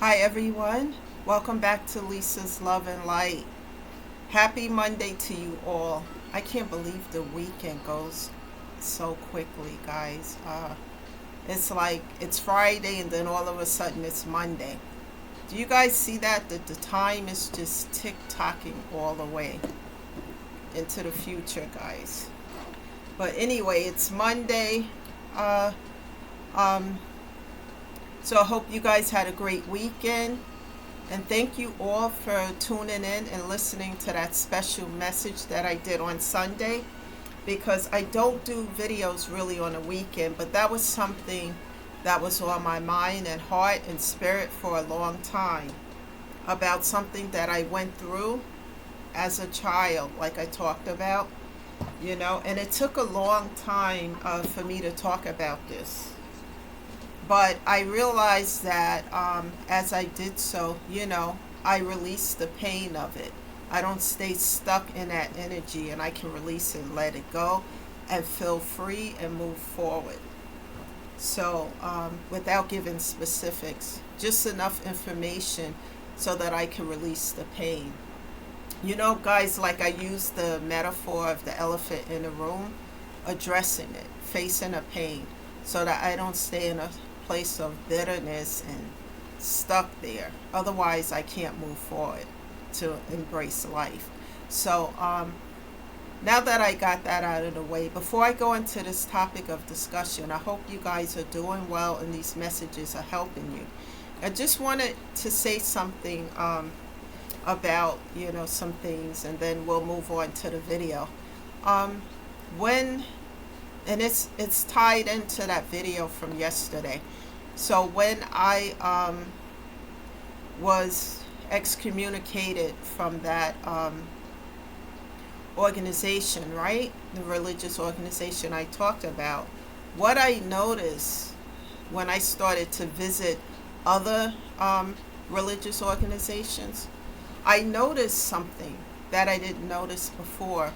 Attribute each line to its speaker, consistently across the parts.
Speaker 1: Hi everyone, welcome back to Lisa's Love and Light. Happy Monday to you all. I can't believe the weekend goes so quickly, guys. It's like it's Friday and then all of a sudden it's Monday. Do you guys see that? That the time is just tick-tocking all the way into the future, guys. But anyway, it's Monday. Uh, um, so I hope you guys had a great weekend. And thank you all for tuning in and listening to that special message that I did on Sunday, because I don't do videos really on a weekend, but that was something that was on my mind and heart and spirit for a long time, about something that I went through as a child, like I talked about, and it took a long time for me to talk about this. But I realized that as I did so, I released the pain of it. I don't stay stuck in that energy, and I can release it and let it go and feel free and move forward. So, without giving specifics, just enough information so that I can release the pain. Guys, like I use the metaphor of the elephant in the room, addressing it, facing a pain, so that I don't stay in a place of bitterness and stuck there. Otherwise, I can't move forward to embrace life. So, now that I got that out of the way, before I go into this topic of discussion, I hope you guys are doing well and these messages are helping you. I just wanted to say something about, some things, and then we'll move on to the video. Um, when and it's tied into that video from yesterday. So when I was excommunicated from that organization, right, the religious organization I talked about, what I noticed when I started to visit other religious organizations, I noticed something that I didn't notice before.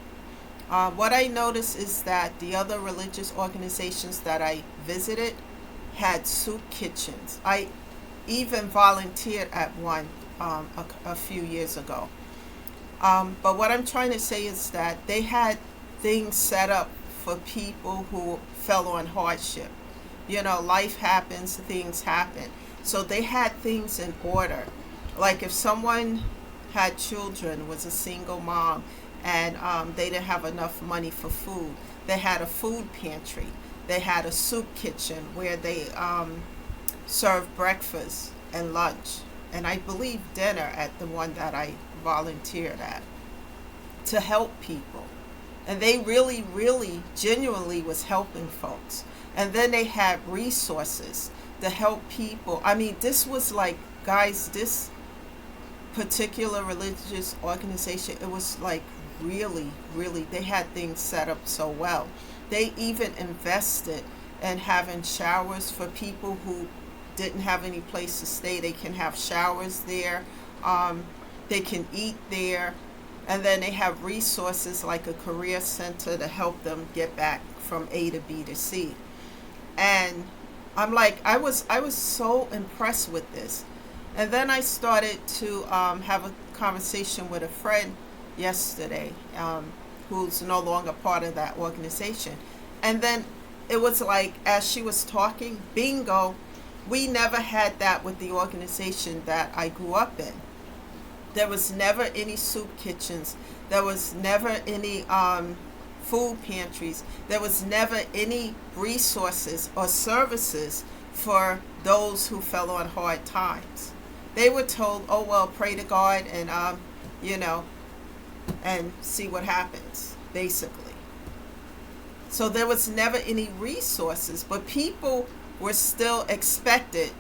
Speaker 1: What I noticed is that the other religious organizations that I visited had soup kitchens. I even volunteered at one a few years ago. But what I'm trying to say is that they had things set up for people who fell on hardship. Life happens, things happen. So they had things in order. Like if someone had children, was a single mom, and they didn't have enough money for food, they had a food pantry. They had a soup kitchen where they served breakfast and lunch, and I believe dinner at the one that I volunteered at, to help people. And they really, really, genuinely was helping folks. And then they had resources to help people. I mean, this was like, guys, this particular religious organization, it was like really, really, they had things set up so well. They even invested in having showers for people who didn't have any place to stay. They can have showers there. They can eat there. And then they have resources like a career center to help them get back from A to B to C. And I'm like, I was so impressed with this. And then I started to have a conversation with a friend yesterday, who's no longer part of that organization. And then it was like, as she was talking, bingo, we never had that with the organization that I grew up in. There was never any soup kitchens. There was never any food pantries. There was never any resources or services for those who fell on hard times. They were told, oh, well, pray to God and, and see what happens, basically. So there was never any resources, but people were still expected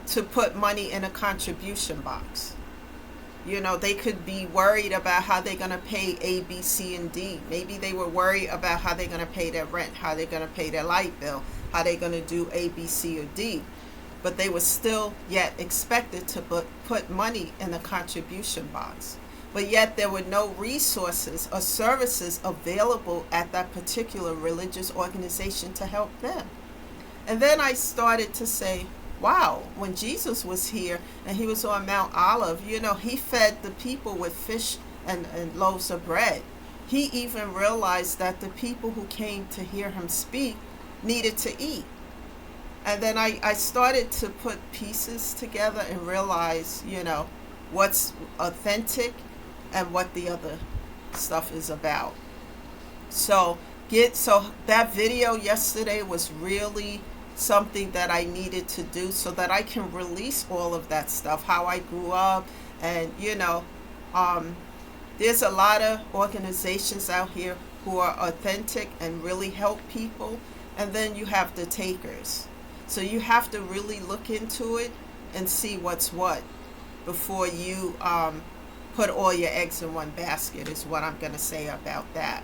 Speaker 1: to put money in a contribution box. They could be worried about how they're going to pay A, B, C, and D. Maybe they were worried about how they're going to pay their rent, how they're going to pay their light bill, how they're going to do A, B, C, or D. But they were still yet expected to put money in a contribution box. But yet there were no resources or services available at that particular religious organization to help them. And then I started to say, wow, when Jesus was here and he was on Mount Olive, he fed the people with fish and loaves of bread. He even realized that the people who came to hear him speak needed to eat. And then I started to put pieces together and realize, what's authentic and what the other stuff is about. So that video yesterday was really something that I needed to do so that I can release all of that stuff, how I grew up. And there's a lot of organizations out here who are authentic and really help people, and then you have the takers. So you have to really look into it and see what's what before you put all your eggs in one basket, is what I'm going to say about that.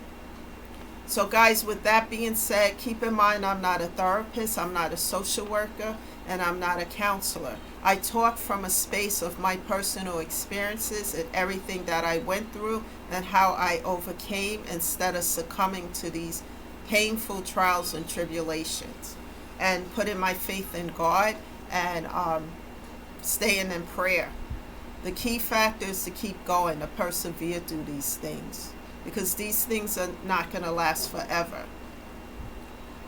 Speaker 1: So guys, with that being said, keep in mind I'm not a therapist, I'm not a social worker, and I'm not a counselor. I talk from a space of my personal experiences and everything that I went through and how I overcame instead of succumbing to these painful trials and tribulations, and putting my faith in God and staying in prayer. The key factor is to keep going, to persevere through these things, because these things are not going to last forever.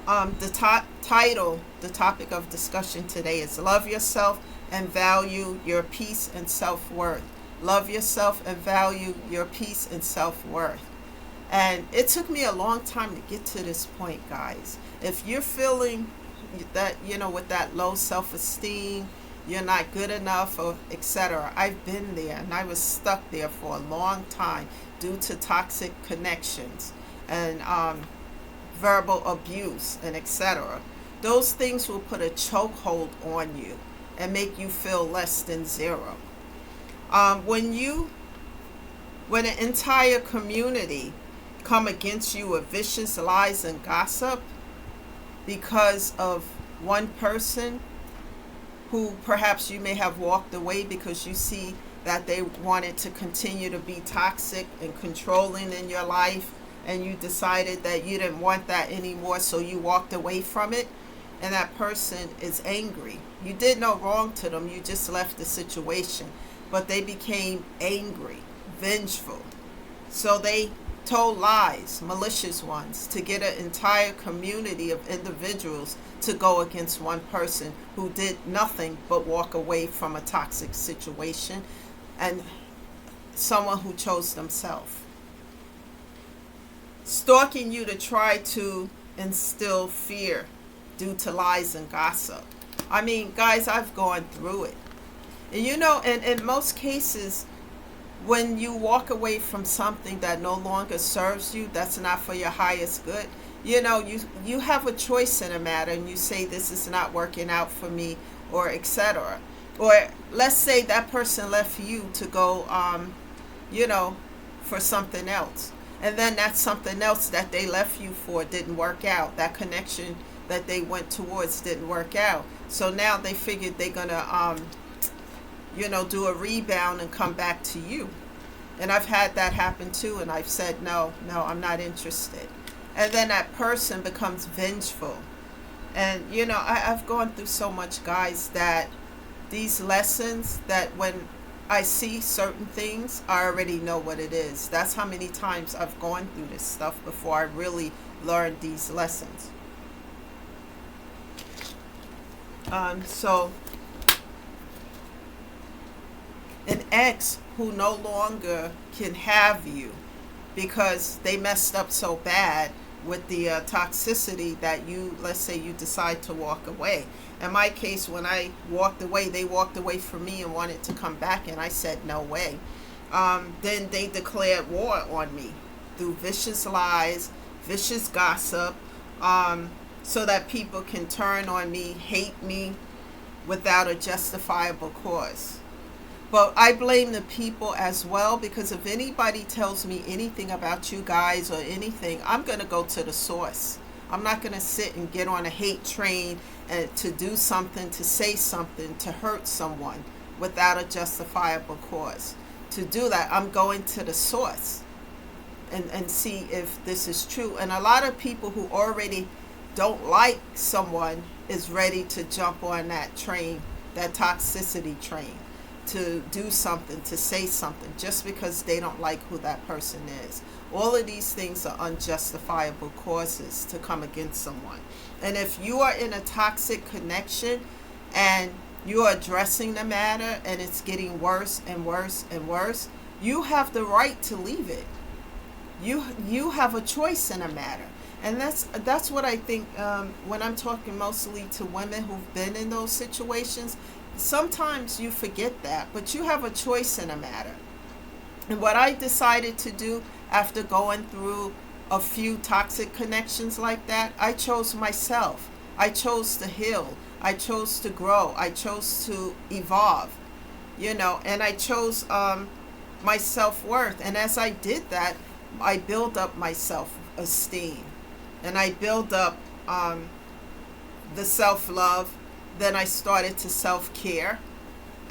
Speaker 1: The topic of discussion today is love yourself and value your peace and self-worth. Love yourself and value your peace and self-worth. And it took me a long time to get to this point, guys. If you're feeling that, with that low self-esteem, you're not good enough, or etc. I've been there, and I was stuck there for a long time due to toxic connections and verbal abuse and etc. Those things will put a chokehold on you and make you feel less than zero. When an entire community come against you with vicious lies and gossip because of one person who perhaps you may have walked away because you see that they wanted to continue to be toxic and controlling in your life, and you decided that you didn't want that anymore, so you walked away from it, and that person is angry. You did no wrong to them, you just left the situation, but they became angry, vengeful. So they told lies, malicious ones, to get an entire community of individuals to go against one person who did nothing but walk away from a toxic situation, and someone who chose themselves. Stalking you to try to instill fear due to lies and gossip. I mean, guys, I've gone through it. And in most cases, when you walk away from something that no longer serves you, that's not for your highest good, you have a choice in a matter, and you say, this is not working out for me, or etc. Or let's say that person left you to go for something else, and then that something else that they left you for didn't work out. That connection that they went towards didn't work out, so now they figured they're gonna do a rebound and come back to you. And I've had that happen too, and I've said, no, I'm not interested. And then that person becomes vengeful. And, I've gone through so much, guys, that these lessons, that when I see certain things, I already know what it is. That's how many times I've gone through this stuff before I really learned these lessons. So an ex who no longer can have you because they messed up so bad with the toxicity that let's say you decide to walk away. In my case, when I walked away, they walked away from me and wanted to come back, and I said no way. Then they declared war on me through vicious lies, vicious gossip, so that people can turn on me, hate me without a justifiable cause. But I blame the people as well, because if anybody tells me anything about you guys or anything, I'm going to go to the source. I'm not going to sit and get on a hate train and to do something, to say something, to hurt someone without a justifiable cause. To do that, I'm going to the source and see if this is true. And a lot of people who already don't like someone is ready to jump on that train, that toxicity train, to do something, to say something, just because they don't like who that person is. All of these things are unjustifiable causes to come against someone. And if you are in a toxic connection and you are addressing the matter and it's getting worse and worse and worse, you have the right to leave it. You have a choice in a matter. And that's what I think, when I'm talking mostly to women who've been in those situations. Sometimes you forget that, but you have a choice in a matter. And what I decided to do after going through a few toxic connections like that, I chose myself. I chose to heal. I chose to grow. I chose to evolve, and I chose my self-worth. And as I did that, I built up my self-esteem, and I built up the self-love. Then I started to self-care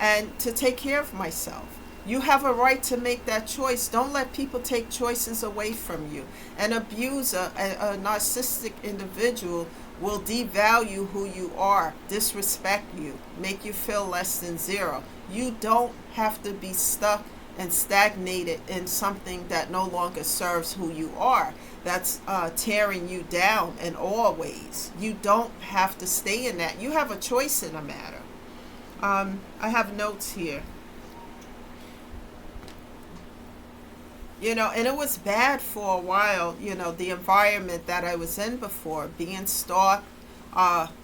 Speaker 1: and to take care of myself. You have a right to make that choice. Don't let people take choices away from you. An abuser, a narcissistic individual, will devalue who you are, disrespect you, make you feel less than zero. You don't have to be stuck and stagnated in something that no longer serves who you are, that's tearing you down in all ways. You don't have to stay in that. You have a choice in a matter. I have notes here. And it was bad for a while, the environment that I was in before, being stalked,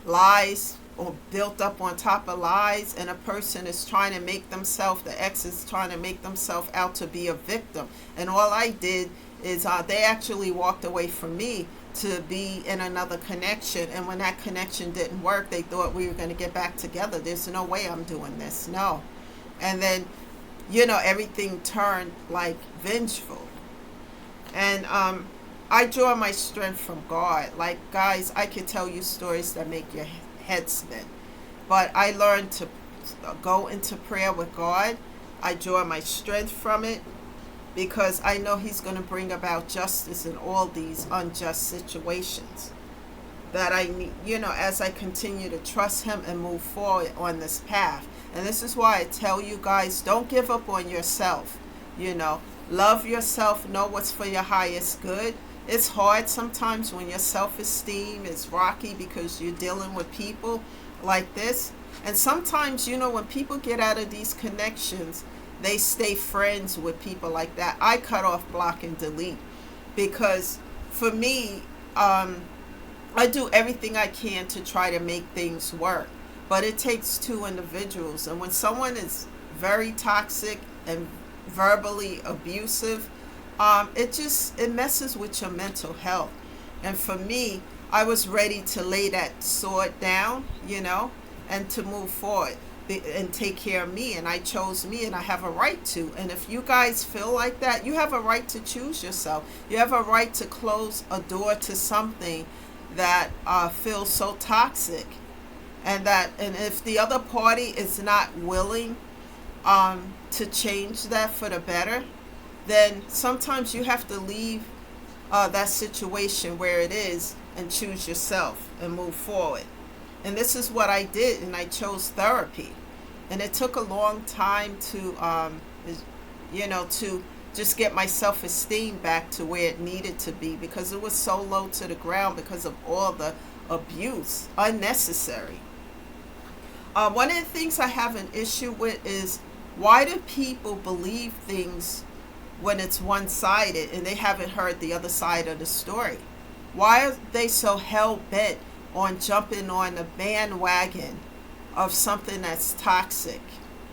Speaker 1: lies, or built up on top of lies, and a person is trying to make themselves, the ex is trying to make themselves out to be a victim. And all I did is they actually walked away from me to be in another connection. And when that connection didn't work, they thought we were going to get back together. There's no way I'm doing this. No. And then, everything turned like vengeful. And I draw my strength from God. Like, guys, I could tell you stories that make your head spin. But I learned to go into prayer with God. I draw my strength from it because I know He's going to bring about justice in all these unjust situations. That I need, as I continue to trust Him and move forward on this path. And this is why I tell you guys, don't give up on yourself. Love yourself, know what's for your highest good. It's hard sometimes when your self-esteem is rocky because you're dealing with people like this. And sometimes, when people get out of these connections, they stay friends with people like that. I cut off, block, and delete because for me, I do everything I can to try to make things work. But it takes two individuals. And when someone is very toxic and verbally abusive, it messes with your mental health. And for me, I was ready to lay that sword down, and to move forward and take care of me. And I chose me, and I have a right to. And if you guys feel like that, you have a right to choose yourself. You have a right to close a door to something that feels so toxic. And if the other party is not willing to change that for the better, then sometimes you have to leave that situation where it is and choose yourself and move forward. And this is what I did, and I chose therapy. And it took a long time to, to just get my self-esteem back to where it needed to be, because it was so low to the ground because of all the abuse, unnecessary. One of the things I have an issue with is, why do people believe things when it's one-sided and they haven't heard the other side of the story? Why are they so hell-bent on jumping on the bandwagon of something that's toxic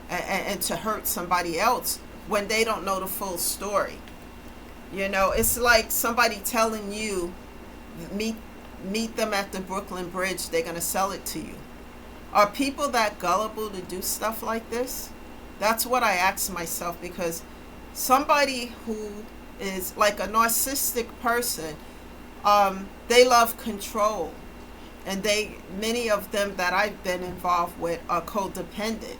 Speaker 1: and to hurt somebody else when they don't know the full story? It's like somebody telling you, meet them at the Brooklyn Bridge, they're going to sell it to you. Are people that gullible to do stuff like this? That's what I ask myself, because somebody who is like a narcissistic person, they love control. And many of them that I've been involved with are codependent.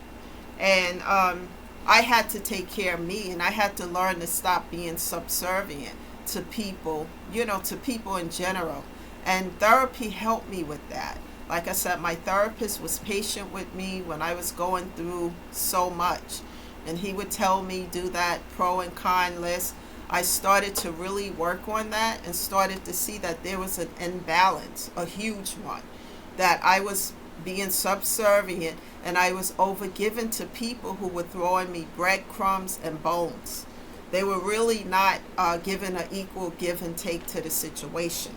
Speaker 1: And I had to take care of me, and I had to learn to stop being subservient to people, to people in general. And therapy helped me with that. Like I said, my therapist was patient with me when I was going through so much. And he would tell me, do that pro and con list. I started to really work on that and started to see that there was an imbalance, a huge one, that I was being subservient and I was overgiven to people who were throwing me breadcrumbs and bones. They were really not giving an equal give and take to the situation.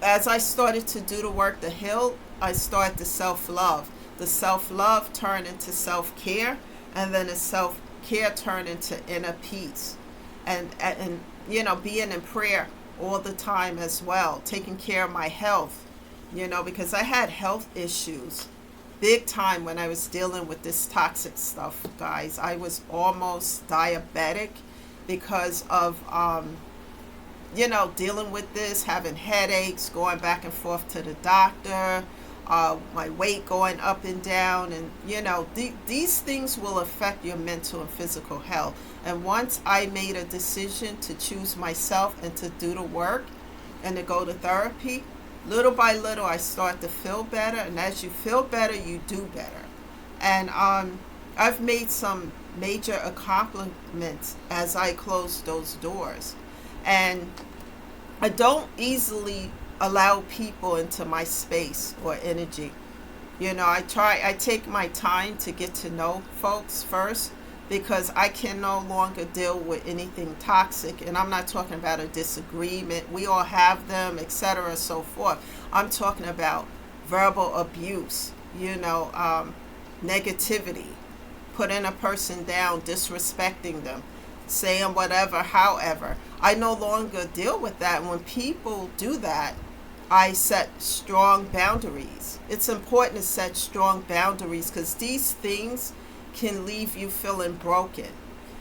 Speaker 1: As I started to do the work to heal, I started to self-love. The self-love turned into self-care, and then the self-care turned into inner peace. And being in prayer all the time as well, taking care of my health, because I had health issues big time when I was dealing with this toxic stuff, guys. I was almost diabetic because of dealing with this, having headaches, going back and forth to the doctor, my weight going up and down. And, these things will affect your mental and physical health. And once I made a decision to choose myself and to do the work and to go to therapy, little by little, I start to feel better. And as you feel better, you do better. And I've made some major accomplishments as I close those doors. And I don't easily allow people into my space or energy. I take my time to get to know folks first, because I can no longer deal with anything toxic. And I'm not talking about a disagreement. We all have them, etc., so forth. I'm talking about verbal abuse, negativity, putting a person down, disrespecting them, saying whatever, however. I no longer deal with that. When people do that, I set strong boundaries. It's important to set strong boundaries, because these things can leave you feeling broken.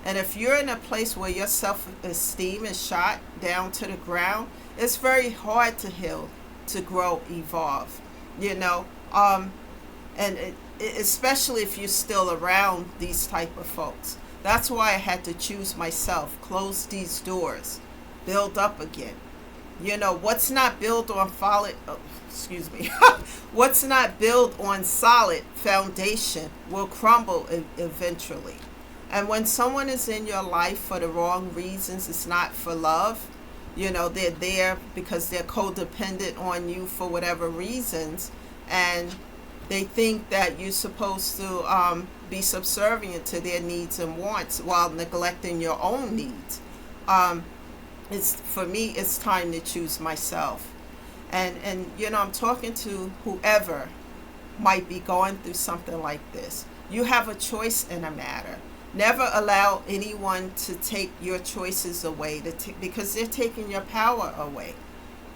Speaker 1: And if you're in a place where your self-esteem is shot down to the ground, it's very hard to heal, to grow, evolve, especially if you're still around these type of folks. That's why I had to choose myself, close these doors, build up again. What's not built on what's not built on solid foundation will crumble eventually. And when someone is in your life for the wrong reasons, it's not for love. They're there because they're codependent on you for whatever reasons, and they think that you're supposed to be subservient to their needs and wants while neglecting your own needs. For me, it's time to choose myself. And I'm talking to whoever might be going through something like this. You have a choice in a matter. Never allow anyone to take your choices away, because they're taking your power away.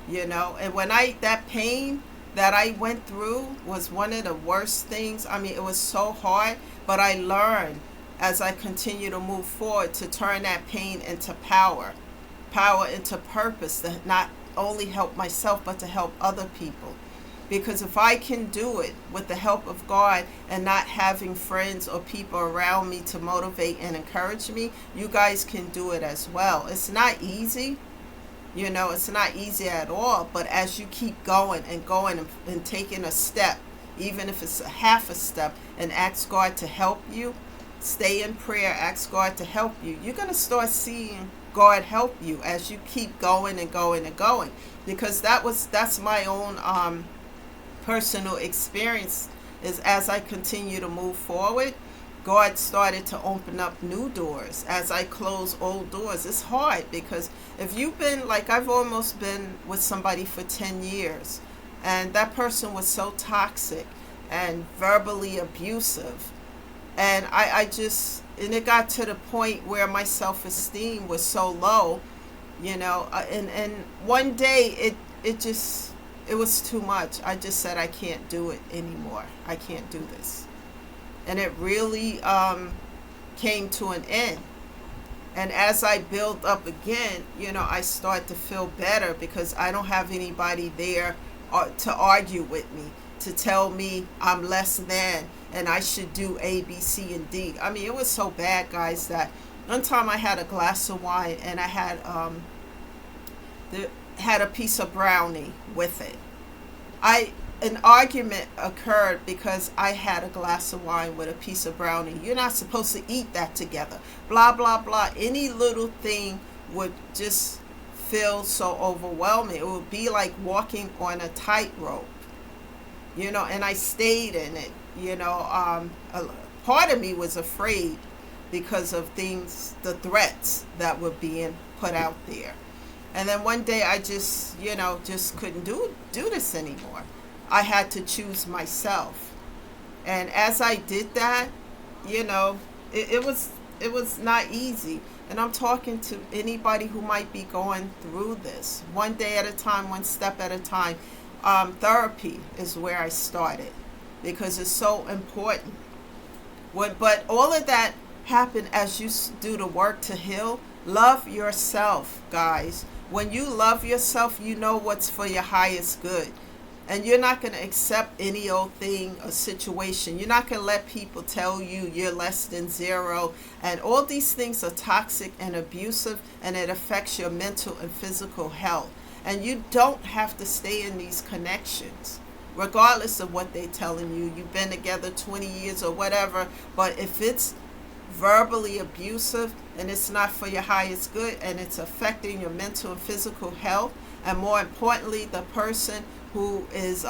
Speaker 1: And when that pain that I went through was one of the worst things. I mean, it was so hard, but I learned as I continue to move forward to turn that pain into power into purpose, to not only help myself but to help other people. Because if I can do it with the help of God and not having friends or people around me to motivate and encourage me, you guys can do it as well. It's not easy, it's not easy at all, but as you keep going and taking a step, even if it's a half a step, and ask God to help you, stay in prayer, ask God to help you, you're going to start seeing God help you as you keep going and going and going. Because that's my own personal experience, is as I continue to move forward, God started to open up new doors as I close old doors. It's hard, because if you've been, like, I've almost been with somebody for 10 years, and that person was so toxic and verbally abusive, and and it got to the point where my self-esteem was so low, and one day it was too much. I just said, I can't do it anymore. I can't do this. And it really came to an end. And as I build up again, I start to feel better, because I don't have anybody there to argue with me, to tell me I'm less than and I should do A, B, C, and D. I mean, it was so bad, guys, that one time I had a glass of wine and I had a piece of brownie with it. an argument occurred because I had a glass of wine with a piece of brownie. You're not supposed to eat that together. Blah, blah, blah. Any little thing would just feel so overwhelming. It would be like walking on a tightrope, and I stayed in it. A part of me was afraid because of things, the threats that were being put out there. And then one day I just couldn't do this anymore. I had to choose myself. And as I did that, it was not easy. And I'm talking to anybody who might be going through this. One day at a time, one step at a time. Therapy is where I started because it's so important. But all of that happened as you do the work to heal. Love yourself, guys. When you love yourself, you know what's for your highest good. And you're not going to accept any old thing or situation. You're not going to let people tell you you're less than zero. And all these things are toxic and abusive, and it affects your mental and physical health. And you don't have to stay in these connections, regardless of what they're telling you. You've been together 20 years or whatever. But if it's verbally abusive and it's not for your highest good and it's affecting your mental and physical health, and more importantly, the person who is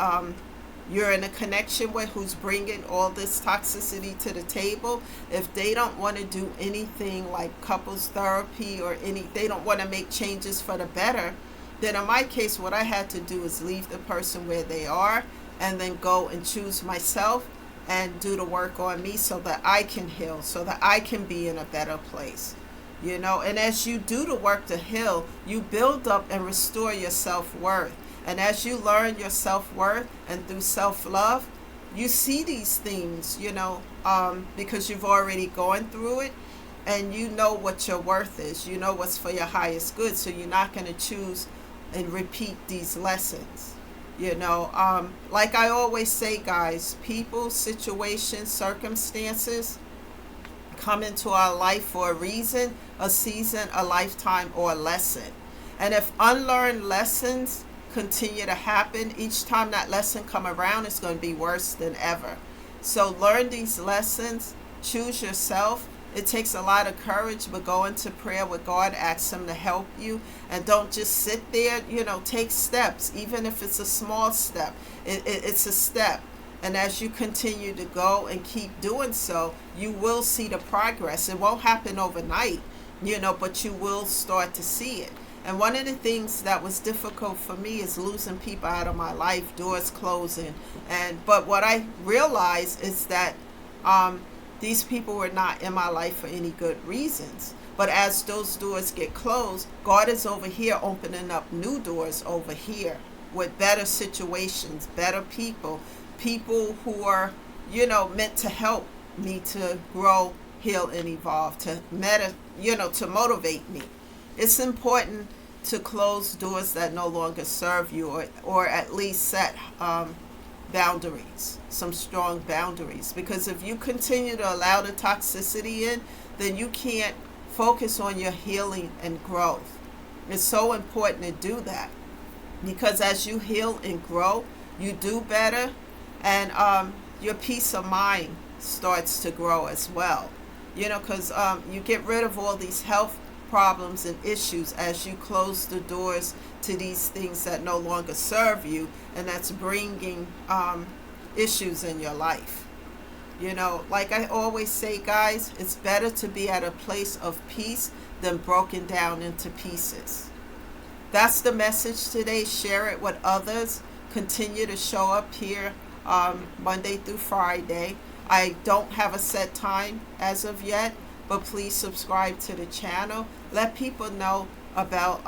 Speaker 1: you're in a connection with, who's bringing all this toxicity to the table, if they don't want to do anything like couples therapy or they don't want to make changes for the better, then in my case, what I had to do is leave the person where they are and then go and choose myself and do the work on me so that I can heal, so that I can be in a better place. And as you do the work to heal, you build up and restore your self-worth. And as you learn your self-worth and through self-love, you see these things, because you've already gone through it, and you know what your worth is. You know what's for your highest good, so you're not going to choose and repeat these lessons. Like I always say, guys, people, situations, circumstances come into our life for a reason, a season, a lifetime, or a lesson. And if unlearned lessons continue to happen, each time that lesson come around, it's going to be worse than ever. So learn these lessons, choose yourself. It takes a lot of courage, but go into prayer with God, ask Him to help you, and don't just sit there. Take steps, even if it's a small step. It's a step. And as you continue to go and keep doing so, you will see the progress. It won't happen overnight, but you will start to see it. And one of the things that was difficult for me is losing people out of my life, doors closing. But what I realized is that these people were not in my life for any good reasons. But as those doors get closed, God is over here opening up new doors over here with better situations, better people who are, meant to help me to grow, heal, and evolve, to motivate me. It's important to close doors that no longer serve you, or at least set boundaries, some strong boundaries. Because if you continue to allow the toxicity in, then you can't focus on your healing and growth. It's so important to do that, because as you heal and grow, you do better, and your peace of mind starts to grow as well. Because you get rid of all these health problems and issues as you close the doors to these things that no longer serve you, and that's bringing issues in your life. Like I always say, guys, it's better to be at a place of peace than broken down into pieces. That's the message today. Share it with others. Continue to show up here Monday through Friday. I don't have a set time as of yet, but please subscribe to the channel. Let people know about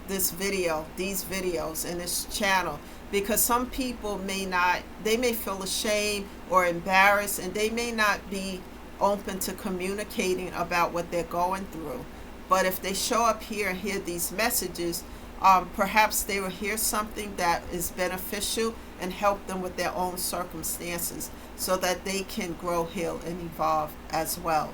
Speaker 1: these videos and this channel, because some people may feel ashamed or embarrassed, and they may not be open to communicating about what they're going through. But if they show up here and hear these messages, perhaps they will hear something that is beneficial and help them with their own circumstances, so that they can grow, heal, and evolve as well.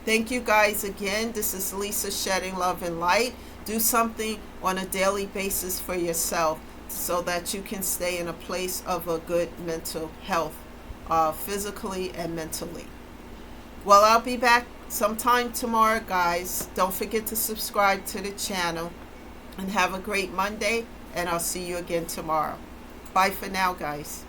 Speaker 1: Thank you guys again. This is Lisa, shedding love and light. Do something on a daily basis for yourself. so that you can stay in a place of a good mental health, physically and mentally. Well, I'll be back sometime tomorrow, guys. Don't forget to subscribe to the channel, and have a great Monday, and I'll see you again tomorrow. Bye for now, guys.